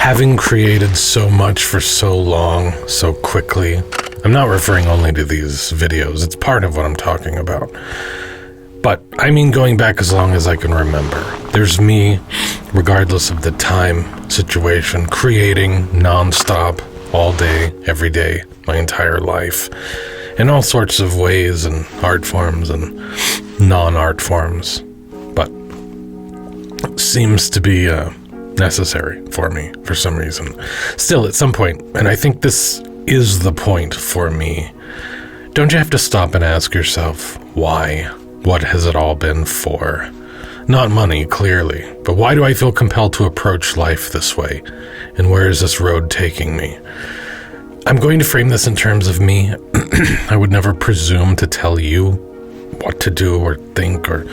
having created so much for so long, so quickly, I'm not referring only to these videos, it's part of what I'm talking about. But I mean going back as long as I can remember. There's me, regardless of the time, situation, creating nonstop, all day, every day, my entire life, in all sorts of ways and art forms and non-art forms. But it seems to be necessary for me for some reason. Still, at some point, and I think this is the point for me, don't you have to stop and ask yourself, why? What has it all been for? Not money, clearly, but why do I feel compelled to approach life this way? And where is this road taking me? I'm going to frame this in terms of me. I would never presume to tell you what to do or think or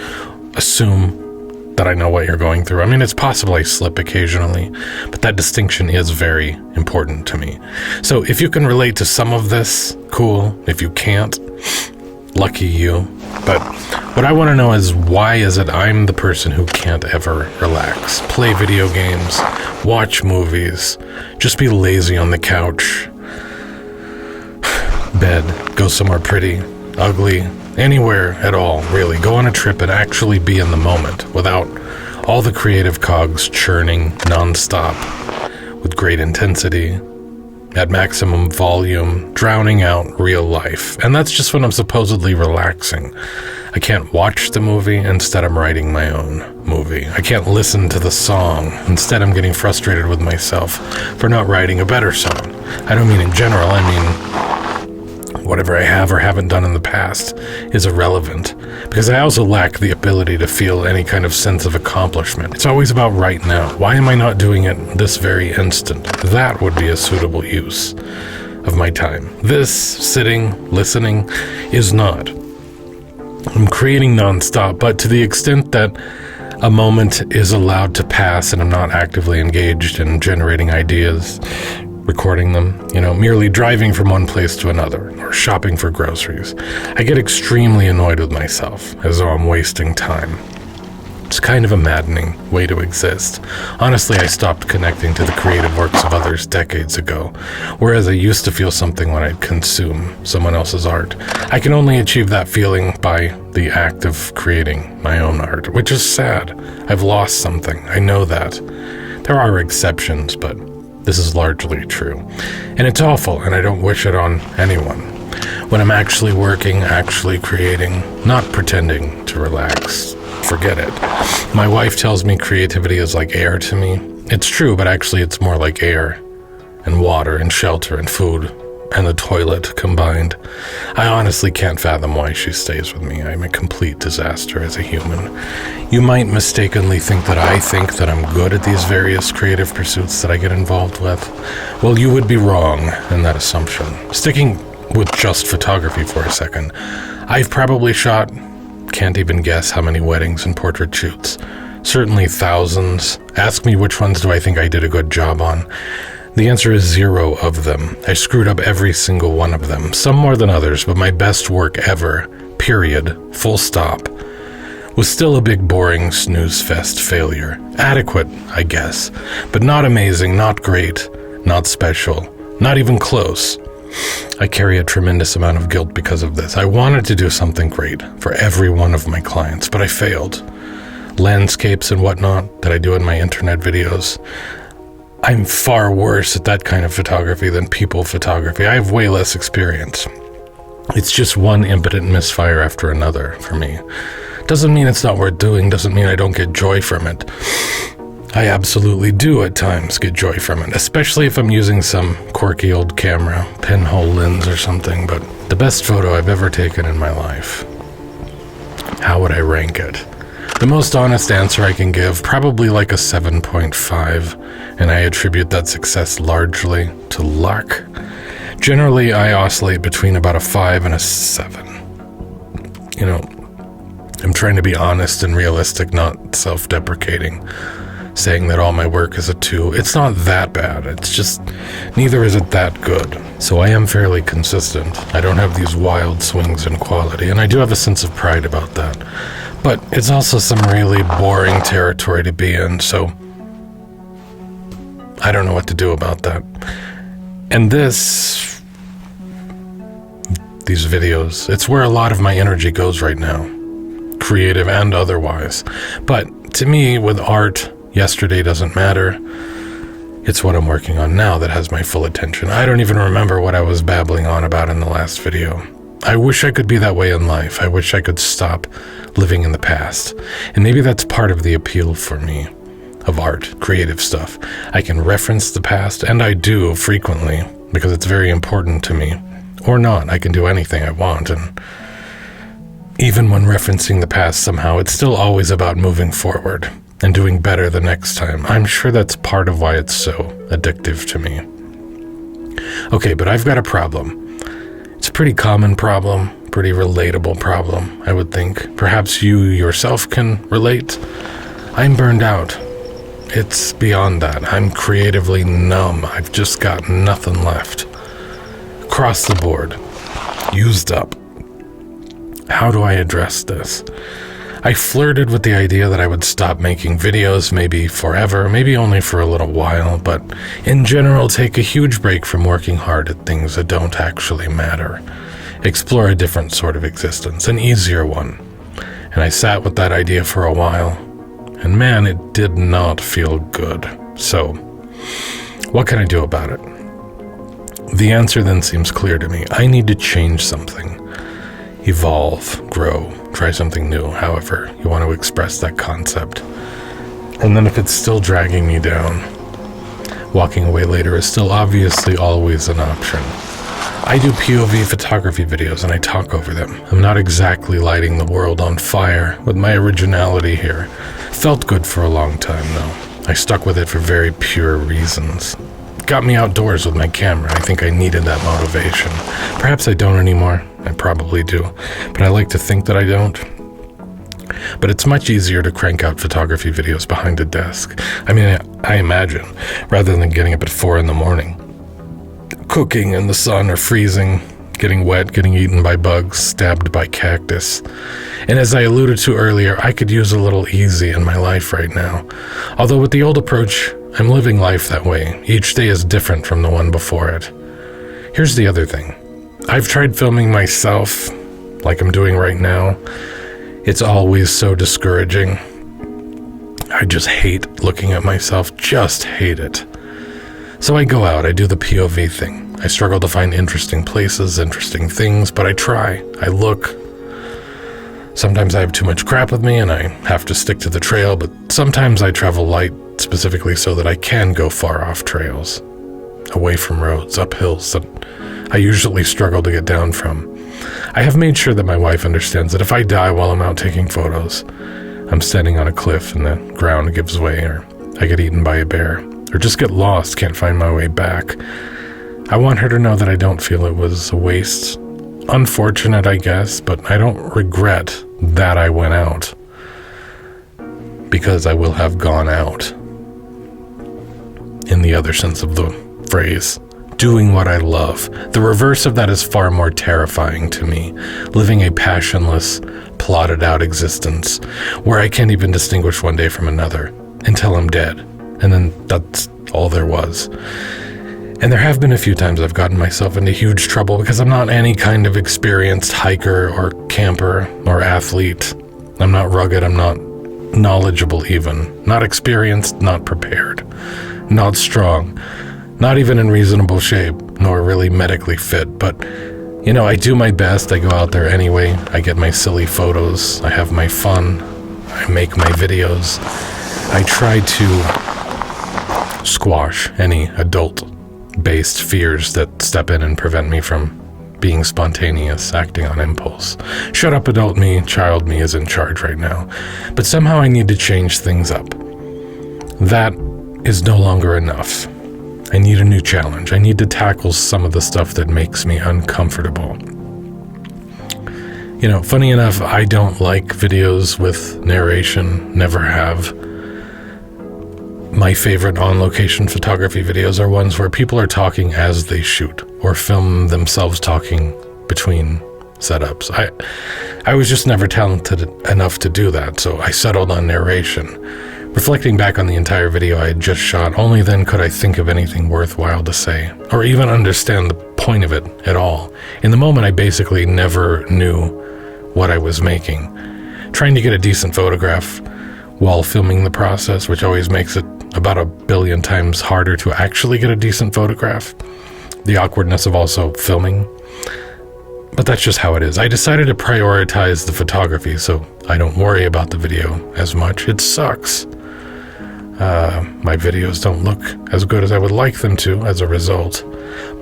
assume that I know what you're going through. I mean, it's possible I slip occasionally, but that distinction is very important to me. So if you can relate to some of this, cool. If you can't, lucky you. But what I want to know is, why is it I'm the person who can't ever relax, play video games, watch movies, just be lazy on the couch, bed, go somewhere pretty, ugly, anywhere at all, really. Go on a trip and actually be in the moment without all the creative cogs churning nonstop with great intensity, at maximum volume, drowning out real life. And that's just when I'm supposedly relaxing. I can't watch the movie, instead I'm writing my own movie. I can't listen to the song, instead I'm getting frustrated with myself for not writing a better song. I don't mean in general, I mean whatever I have or haven't done in the past is irrelevant, because I also lack the ability to feel any kind of sense of accomplishment. It's always about right now. Why am I not doing it this very instant? That would be a suitable use of my time. This, sitting, listening, is not. I'm creating nonstop, but to the extent that a moment is allowed to pass and I'm not actively engaged in generating ideas, recording them, merely driving from one place to another, or shopping for groceries, I get extremely annoyed with myself, as though I'm wasting time. It's kind of a maddening way to exist. Honestly, I stopped connecting to the creative works of others decades ago, whereas I used to feel something when I'd consume someone else's art. I can only achieve that feeling by the act of creating my own art, which is sad. I've lost something, I know that. There are exceptions, but this is largely true. And it's awful, and I don't wish it on anyone. When I'm actually working, actually creating, not pretending to relax, forget it. My wife tells me creativity is like air to me. It's true, but actually it's more like air and water and shelter and food and the toilet combined. I honestly can't fathom why she stays with me. I'm a complete disaster as a human. You might mistakenly think that I think that I'm good at these various creative pursuits that I get involved with. Well, you would be wrong in that assumption. Sticking with just photography for a second, I've probably shot, can't even guess how many weddings and portrait shoots. Certainly thousands. Ask me which ones do I think I did a good job on. The answer is 0 of them. I screwed up every single one of them, some more than others, but my best work ever, period, full stop, was still a big boring snooze fest failure. Adequate, I guess, but not amazing, not great, not special, not even close. I carry a tremendous amount of guilt because of this. I wanted to do something great for every one of my clients, but I failed. Landscapes and whatnot that I do in my internet videos, I'm far worse at that kind of photography than people photography. I have way less experience. It's just one impotent misfire after another for me. Doesn't mean it's not worth doing, doesn't mean I don't get joy from it. I absolutely do at times get joy from it, especially if I'm using some quirky old camera, pinhole lens or something, but the best photo I've ever taken in my life. How would I rank it? The most honest answer I can give, probably like a 7.5, and I attribute that success largely to luck. Generally, I oscillate between about a 5 and a 7. I'm trying to be honest and realistic, not self-deprecating, saying that all my work is a 2. It's not that bad, it's just neither is it that good. So I am fairly consistent. I don't have these wild swings in quality, and I do have a sense of pride about that. But it's also some really boring territory to be in, so I don't know what to do about that. And these videos, it's where a lot of my energy goes right now, creative and otherwise. But to me, with art, yesterday doesn't matter. It's what I'm working on now that has my full attention. I don't even remember what I was babbling on about in the last video. I wish I could be that way in life. I wish I could stop living in the past. And maybe that's part of the appeal for me of art, creative stuff. I can reference the past, and I do frequently, because it's very important to me. Or not, I can do anything I want, and even when referencing the past somehow, it's still always about moving forward and doing better the next time. I'm sure that's part of why it's so addictive to me. Okay, but I've got a problem. It's a pretty common problem, pretty relatable problem, I would think. Perhaps you yourself can relate. I'm burned out. It's beyond that. I'm creatively numb. I've just got nothing left. Across the board. Used up. How do I address this? I flirted with the idea that I would stop making videos, maybe forever, maybe only for a little while, but in general take a huge break from working hard at things that don't actually matter. Explore a different sort of existence, an easier one. And I sat with that idea for a while, and man, it did not feel good. So, what can I do about it? The answer then seems clear to me. I need to change something. Evolve, grow, try something new, however you want to express that concept. And then if it's still dragging me down, walking away later is still obviously always an option. I do POV photography videos and I talk over them. I'm not exactly lighting the world on fire with my originality here. Felt good for a long time though. I stuck with it for very pure reasons. Got me outdoors with my camera. I think I needed that motivation. Perhaps I don't anymore. I probably do. But I like to think that I don't. But it's much easier to crank out photography videos behind a desk. I mean, I imagine, rather than getting up at 4 a.m, cooking in the sun or freezing, getting wet, getting eaten by bugs, stabbed by cactus. And as I alluded to earlier, I could use a little easy in my life right now. Although with the old approach, I'm living life that way. Each day is different from the one before it. Here's the other thing. I've tried filming myself, like I'm doing right now. It's always so discouraging. I just hate looking at myself, just hate it. So I go out, I do the POV thing. I struggle to find interesting places, interesting things, but I try. I look. Sometimes I have too much crap with me and I have to stick to the trail, but sometimes I travel light specifically so that I can go far off trails, away from roads, up hills that I usually struggle to get down from. I have made sure that my wife understands that if I die while I'm out taking photos, I'm standing on a cliff and the ground gives way, or I get eaten by a bear, or just get lost, can't find my way back. I want her to know that I don't feel it was a waste. Unfortunate, I guess, but I don't regret that I went out, because I will have gone out, in the other sense of the phrase, doing what I love. The reverse of that is far more terrifying to me, living a passionless, plotted out existence, where I can't even distinguish one day from another, until I'm dead, and then that's all there was. And there have been a few times I've gotten myself into huge trouble because I'm not any kind of experienced hiker or camper or athlete. I'm not rugged, I'm not knowledgeable even. Not experienced, not prepared. Not strong. Not even in reasonable shape, nor really medically fit. But, you know, I do my best. I go out there anyway. I get my silly photos. I have my fun. I make my videos. I try to squash any adult-based fears that step in and prevent me from being spontaneous, acting on impulse. Shut up, adult me, child me is in charge right now. But somehow I need to change things up. That is no longer enough. I need a new challenge. I need to tackle some of the stuff that makes me uncomfortable. You know, funny enough, I don't like videos with narration, never have. My favorite on-location photography videos are ones where people are talking as they shoot, or film themselves talking between setups. I was just never talented enough to do that, so I settled on narration. Reflecting back on the entire video I had just shot, only then could I think of anything worthwhile to say, or even understand the point of it at all. In the moment, I basically never knew what I was making. Trying to get a decent photograph while filming the process, which always makes it about 1 billion times harder to actually get a decent photograph. The awkwardness of also filming. But that's just how it is. I decided to prioritize the photography so I don't worry about the video as much. It sucks. My videos don't look as good as I would like them to as a result,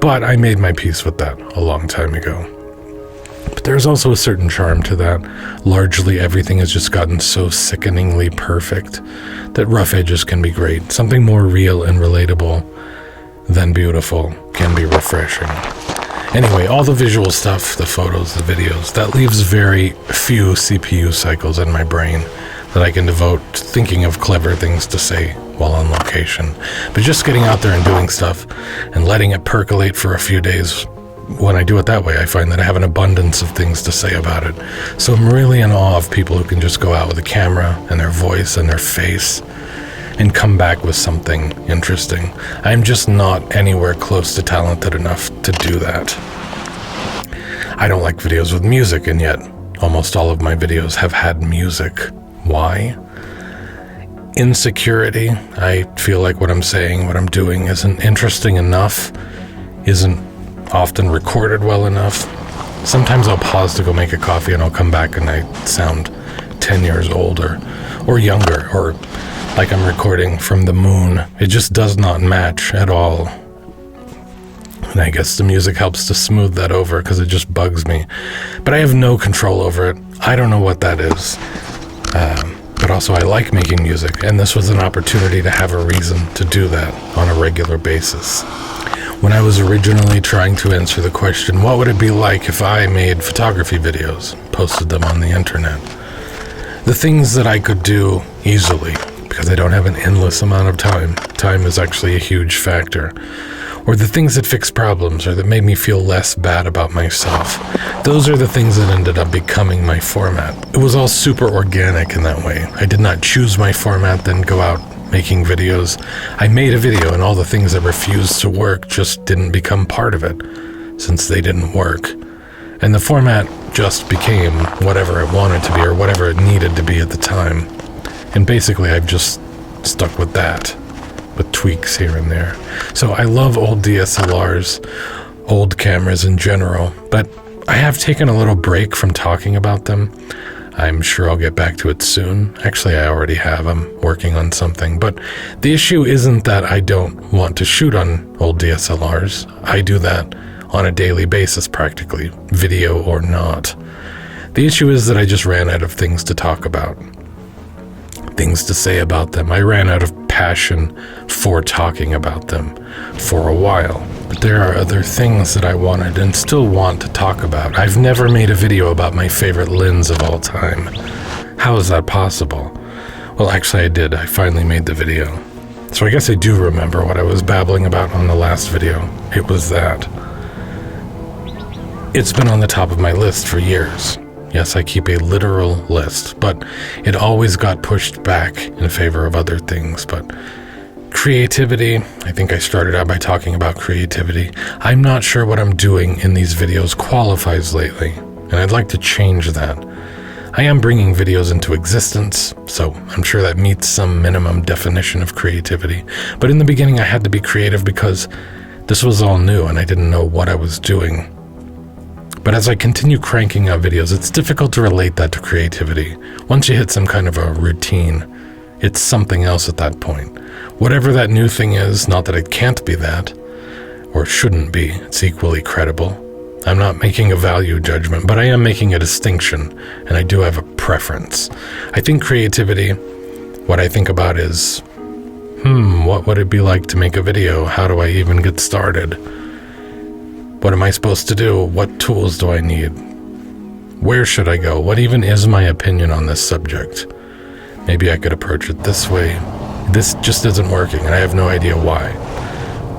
but I made my peace with that a long time ago. But there's also a certain charm to that. Largely everything has just gotten so sickeningly perfect that rough edges can be great. Something more real and relatable than beautiful can be refreshing. Anyway, all the visual stuff, the photos, the videos, that leaves very few CPU cycles in my brain that I can devote to thinking of clever things to say while on location. But just getting out there and doing stuff and letting it percolate for a few days, when I do it that way, I find that I have an abundance of things to say about it. So I'm really in awe of people who can just go out with a camera and their voice and their face and come back with something interesting. I'm just not anywhere close to talented enough to do that. I don't like videos with music, and yet almost all of my videos have had music. Why? Insecurity. I feel like what I'm saying, what I'm doing isn't interesting enough, isn't often recorded well enough. Sometimes I'll pause to go make a coffee and I'll come back and I sound 10 years older or younger, or like I'm recording from the moon. It just does not match at all. And I guess the music helps to smooth that over because it just bugs me. But I have no control over it. I don't know what that is. But also I like making music, and this was an opportunity to have a reason to do that on a regular basis. When I was originally trying to answer the question, what would it be like if I made photography videos, posted them on the internet? The things that I could do easily, because I don't have an endless amount of time. Time is actually a huge factor. Or the things that fix problems, or that made me feel less bad about myself. Those are the things that ended up becoming my format. It was all super organic in that way. I did not choose my format, then go out making videos. I made a video, and all the things that refused to work just didn't become part of it, since they didn't work. And the format just became whatever it wanted to be, or whatever it needed to be at the time. And basically, I've just stuck with that, with tweaks here and there. So I love old DSLRs, old cameras in general, but I have taken a little break from talking about them. I'm sure I'll get back to it soon. Actually, I already have. I'm working on something. But the issue isn't that I don't want to shoot on old DSLRs. I do that on a daily basis practically, video or not. The issue is that I just ran out of things to talk about, things to say about them. I ran out of passion for talking about them for a while. But there are other things that I wanted and still want to talk about. I've never made a video about my favorite lens of all time. How is that possible? Well, actually I did. I finally made the video. So I guess I do remember what I was babbling about on the last video. It was that. It's been on the top of my list for years. Yes, I keep a literal list, but it always got pushed back in favor of other things. But creativity, I think I started out by talking about creativity. I'm not sure what I'm doing in these videos qualifies lately, and I'd like to change that. I am bringing videos into existence, so I'm sure that meets some minimum definition of creativity. But in the beginning, I had to be creative because this was all new and I didn't know what I was doing. But as I continue cranking out videos, it's difficult to relate that to creativity. Once you hit some kind of a routine, it's something else at that point. Whatever that new thing is, not that it can't be that, or shouldn't be, it's equally credible. I'm not making a value judgment, but I am making a distinction, and I do have a preference. I think creativity, what I think about is, what would it be like to make a video? How do I even get started? What am I supposed to do? What tools do I need? Where should I go? What even is my opinion on this subject? Maybe I could approach it this way. This just isn't working, and I have no idea why.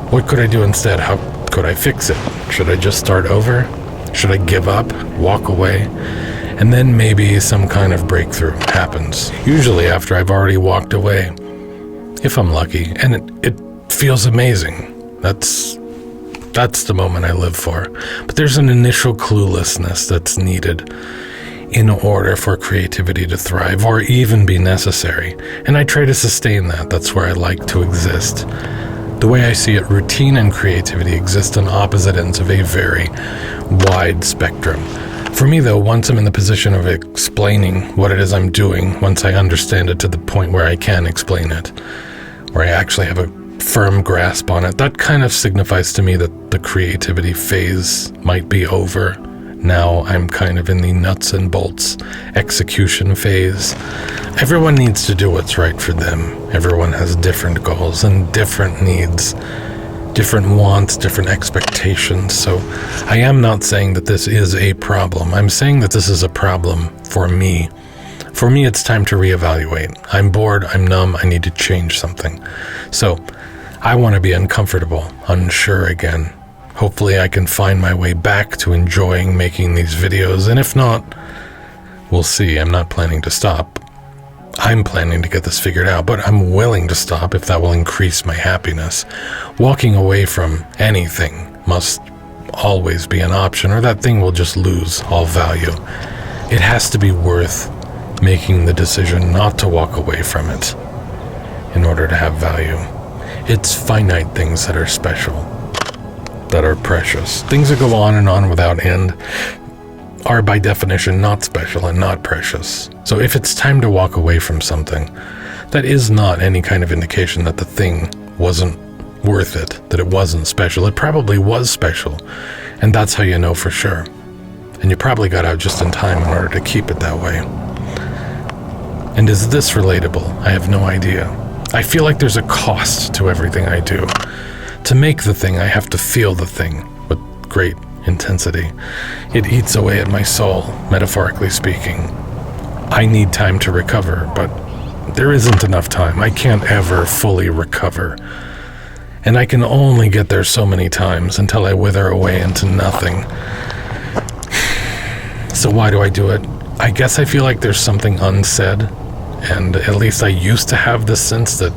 What could I do instead? How could I fix it? Should I just start over? Should I give up? Walk away? And then maybe some kind of breakthrough happens. Usually after I've already walked away. if I'm lucky, and it feels amazing. That's the moment I live for. But there's an initial cluelessness that's needed in order for creativity to thrive or even be necessary. And I try to sustain that. That's where I like to exist. The way I see it, routine and creativity exist on opposite ends of a very wide spectrum. For me, though, once I'm in the position of explaining what it is I'm doing, once I understand it to the point where I can explain it, where I actually have a firm grasp on it, that kind of signifies to me that the creativity phase might be over. Now I'm kind of in the nuts and bolts execution phase. Everyone needs to do what's right for them. Everyone has different goals and different needs, different wants, different expectations. So I am not saying that this is a problem. I'm saying that this is a problem for me. For me, it's time to reevaluate. I'm bored, I'm numb, I need to change something. So I want to be uncomfortable, unsure again. Hopefully I can find my way back to enjoying making these videos, and if not, we'll see. I'm not planning to stop. I'm planning to get this figured out, but I'm willing to stop if that will increase my happiness. Walking away from anything must always be an option, or that thing will just lose all value. It has to be worth making the decision not to walk away from it in order to have value. It's finite things that are special, that are precious. Things that go on and on without end are by definition not special and not precious. So if it's time to walk away from something, that is not any kind of indication that the thing wasn't worth it, that it wasn't special. It probably was special, and that's how you know for sure. And you probably got out just in time in order to keep it that way. And is this relatable? I have no idea. I feel like there's a cost to everything I do. To make the thing, I have to feel the thing with great intensity. It eats away at my soul, metaphorically speaking. I need time to recover, but there isn't enough time. I can't ever fully recover. And I can only get there so many times until I wither away into nothing. So why do I do it? I guess I feel like there's something unsaid, and at least I used to have this sense that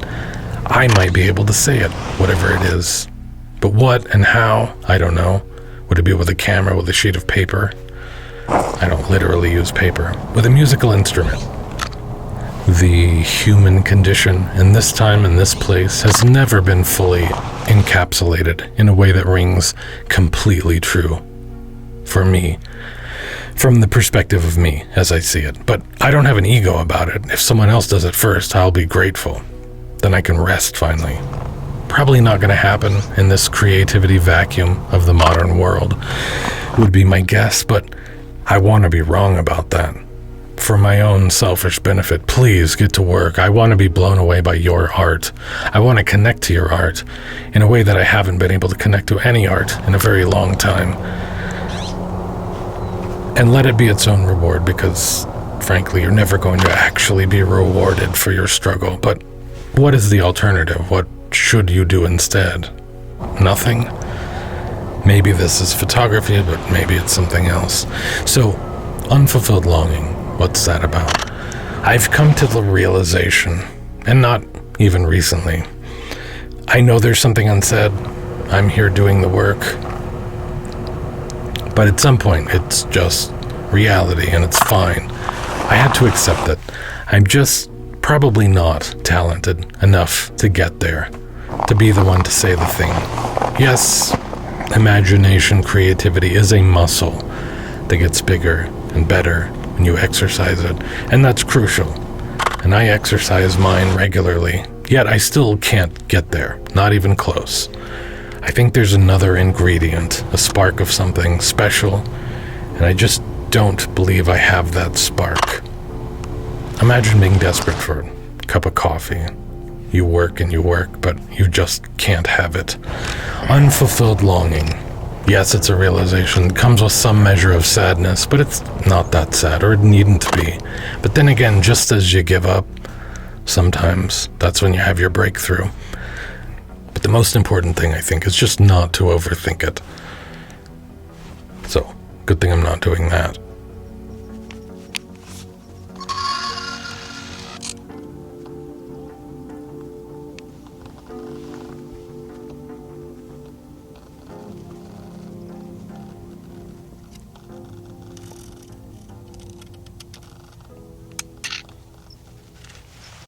I might be able to say it, whatever it is. But what and how, I don't know. Would it be with a camera, with a sheet of paper? I don't literally use paper. With a musical instrument. The human condition in this time and this place has never been fully encapsulated in a way that rings completely true for me, from the perspective of me as I see it. But I don't have an ego about it. If someone else does it first, I'll be grateful. Then I can rest finally. Probably not going to happen in this creativity vacuum of the modern world, would be my guess, but I want to be wrong about that. For my own selfish benefit, please get to work. I want to be blown away by your art. I want to connect to your art in a way that I haven't been able to connect to any art in a very long time. And let it be its own reward, because frankly, you're never going to actually be rewarded for your struggle. But what is the alternative? What should you do instead? Nothing? Maybe this is photography, but maybe it's something else. So, unfulfilled longing, what's that about? I've come to the realization, and not even recently, I know there's something unsaid. I'm here doing the work. But at some point, it's just reality, and it's fine. I had to accept that I'm just probably not talented enough to get there, to be the one to say the thing. Yes, imagination, creativity is a muscle that gets bigger and better when you exercise it, and that's crucial. And I exercise mine regularly, yet I still can't get there, not even close. I think there's another ingredient, a spark of something special, and I just don't believe I have that spark. Imagine being desperate for a cup of coffee. You work and you work, but you just can't have it. Unfulfilled longing. Yes, it's a realization. It comes with some measure of sadness, but it's not that sad, or it needn't be. But then again, just as you give up, sometimes that's when you have your breakthrough. But the most important thing, I think, is just not to overthink it. So, good thing I'm not doing that.